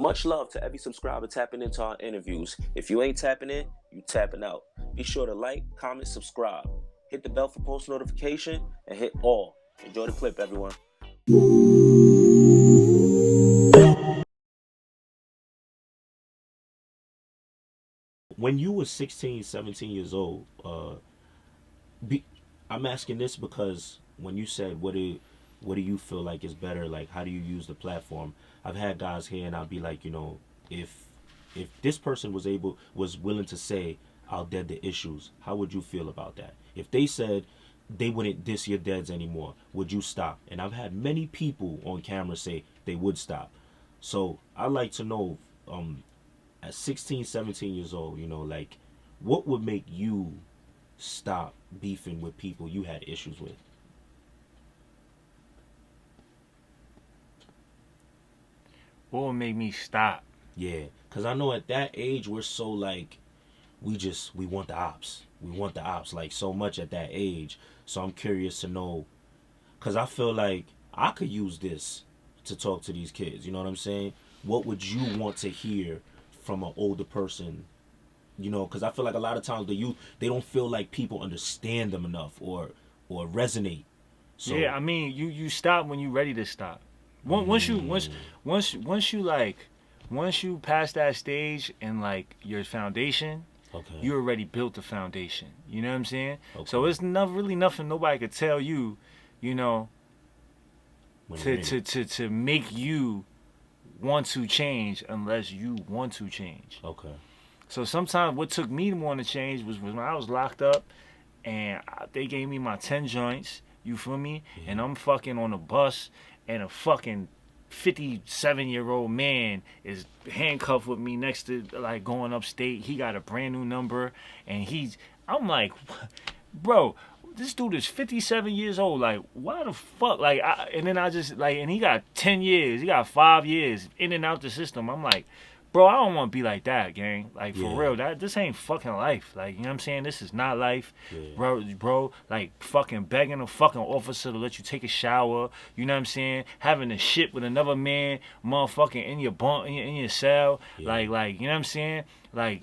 Much love to every subscriber tapping into our interviews. If you ain't tapping in, you tapping out. Be sure to like, comment, subscribe. Hit the bell for post notification and hit all. Enjoy the clip, everyone. When you were 16, 17 years old, I'm asking this because when you said what do you feel like is better, like how do you use the platform? I've had guys here and I'll be like, if this person was willing to say I'll dead the issues, how would you feel about that? If they said they wouldn't diss your deads anymore, would you stop? And I've had many people on camera say they would stop. So I'd like to know, at 16, 17 years old, like what would make you stop beefing with people you had issues with? What would make me stop? Yeah, because I know at that age we're so like, we want the ops. We want the ops like so much at that age. So I'm curious to know, because I feel like I could use this to talk to these kids. You know what I'm saying? What would you want to hear from an older person? Because I feel like a lot of times the youth, they don't feel like people understand them enough or resonate. So Yeah, I mean, you stop when you're ready to stop. Once you pass that stage and like your foundation, okay, you already built the foundation. You know what I'm saying? okay, So it's really nothing nobody could tell you, you know, when you're to in to, it. to to make you want to change unless you want to change. Okay, So sometimes what took me to want to change was when I was locked up and they gave me my 10 joints, you feel me? yeah, And I'm fucking on a bus and a fucking 57-year-old man is handcuffed with me next to like going upstate. He got a brand new number and I'm like, bro, this dude is 57 years old. Like, why the fuck? Like, and then I just like, and he got 10 years, he got 5 years in and out the system. I'm like, bro, I don't want to be like that, gang. Like, for yeah, real, this ain't fucking life. Like, you know what I'm saying? This is not life, yeah, bro. Like, fucking begging a fucking officer to let you take a shower. You know what I'm saying? Having to shit with another man, motherfucking in your bunk, in your cell. yeah, Like, you know what I'm saying? Like,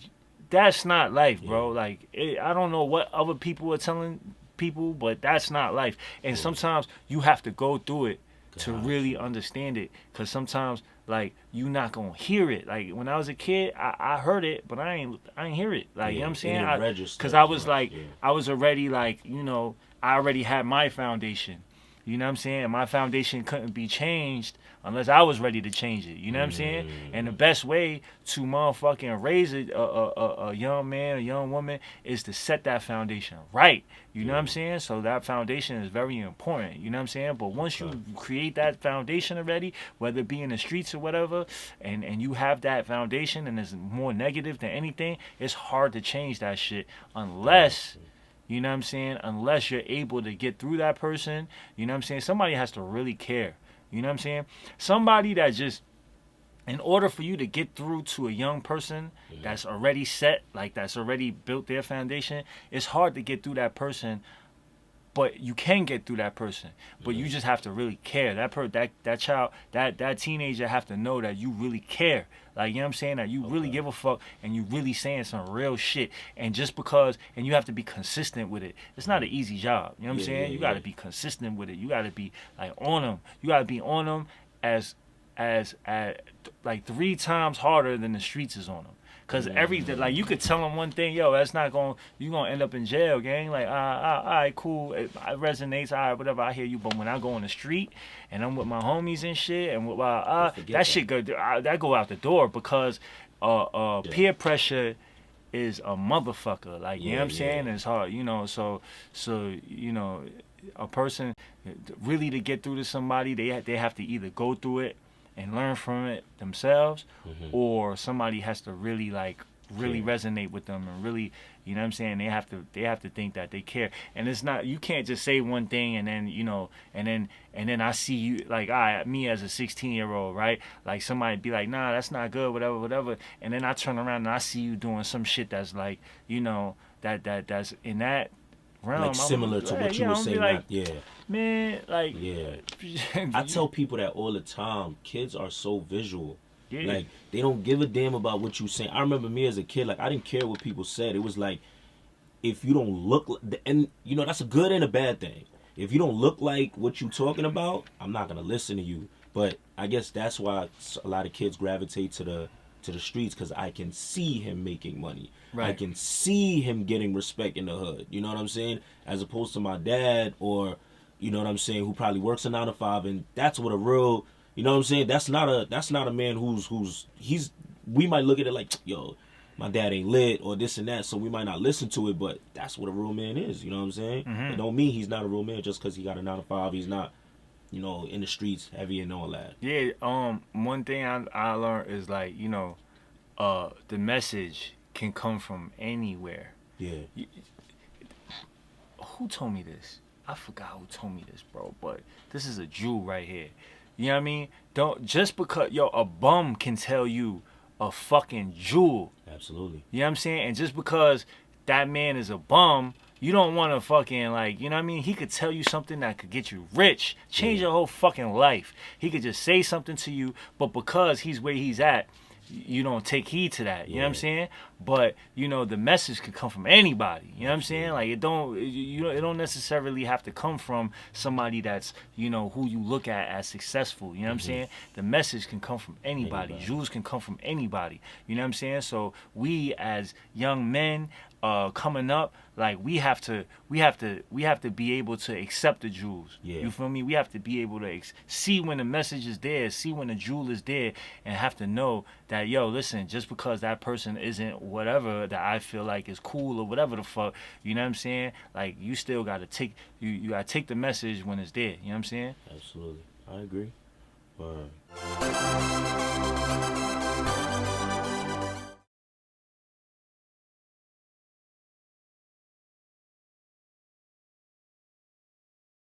that's not life, yeah, bro. Like, I don't know what other people are telling people, but that's not life. And yeah. sometimes you have to go through it to really Gotcha. understand it, because sometimes like you not gonna hear it. Like when I was a kid, I heard it, but I ain't hear it. Like, you know Yeah, what I'm it saying? didn't register Because I as was much. like, Yeah, I was already like, I already had my foundation. You know what I'm saying? And my foundation couldn't be changed unless I was ready to change it. You know what I'm saying? And the best way to motherfucking raise a young man, a young woman, is to set that foundation right. You know what I'm yeah, saying? So that foundation is very important. You know what I'm saying? But once okay, you create that foundation already, whether it be in the streets or whatever, and you have that foundation and it's more negative than anything, it's hard to change that shit unless, gotcha. you know what I'm saying? Unless you're able to get through that person, you know what I'm saying? Somebody has to really care. You know what I'm saying? Somebody that just, in order for you to get through to a young person Yeah, that's already set, like that's already built their foundation, it's hard to get through that person, but you can get through that person. But yeah, you just have to really care. That child, that teenager have to know that you really care. Like, you know what I'm saying? That you really okay, give a fuck and you really saying some real shit. And just because, and you have to be consistent with it. It's not an easy job. You know what I'm yeah, yeah, saying? You got yeah, to be consistent with it. You got to be like on them. You got to be on them as as like 3 times harder than the streets is on them. Cause like you could tell them one thing, yo, that's not going, you gonna end up in jail, gang. Like, all right, cool, it resonates, all right, whatever, I hear you. But when I go on the street and I'm with my homies and shit, and with my, they forget that that. shit go, that go out the door because Yeah, peer pressure is a motherfucker. Like, you know what yeah, I'm saying? yeah, It's hard, so a person really to get through to somebody, they have to either go through it and learn from it themselves, mm-hmm. or somebody has to really like really Care. resonate with them and really, you know what I'm saying, they have to think that they care. And it's not, you can't just say one thing and then, and then I see you like, me as a 16-year-old, right? Like somebody be like, nah, that's not good, whatever, and then I turn around and I see you doing some shit that's like, that's in that Like realm. I'm similar to like, what you yeah, were I'm gonna be saying. like, That yeah, man, like, yeah. I tell people that all the time. Kids are so visual. Yeah. Like, they don't give a damn about what you saying. I remember me as a kid, like, I didn't care what people said. It was like, if you don't look, and you know, that's a good and a bad thing. If you don't look like what you talking about, I'm not gonna listen to you. But I guess that's why a lot of kids gravitate to the streets, because I can see him making money. I Right. can see him getting respect in the hood. You know what I'm saying? As opposed to my dad, or you know what I'm saying, who probably works a 9 to 5, and that's what a real, you know what I'm saying. That's not a man who's he's. We might look at it like, yo, my dad ain't lit or this and that, so we might not listen to it, but that's what a real man is. You know what I'm saying? It don't mean he's not a real man just because he got a 9 to 5. He's not, you know, in the streets heavy and all that. Yeah. One thing I learned is like, you know, the message can come from anywhere. Yeah. Who told me this? I forgot who told me this, bro. But this is a jewel right here. You know what I mean? Don't just because a bum can tell you a fucking jewel. Absolutely. You know what I'm saying? And just because that man is a bum, you don't want to fucking like, you know what I mean? He could tell you something that could get you rich, change your whole fucking life. He could just say something to you, but because he's where he's at, you don't take heed to that. You know what I'm saying? But you know, the message could come from anybody. You know what I'm saying? Like it don't necessarily have to come from somebody that's, you know, who you look at as successful. You know what I'm saying? The message can come from anybody. Jewels can come from anybody. You know what I'm saying? So we as young men coming up, like we have to be able to accept the jewels. Yeah. You feel me? We have to be able to see when the message is there, see when the jewel is there, and have to know that, yo, listen, just because that person isn't whatever that I feel like is cool or whatever the fuck, you know what I'm saying? Like you still gotta take you gotta take the message when it's there. You know what I'm saying? Absolutely. I agree.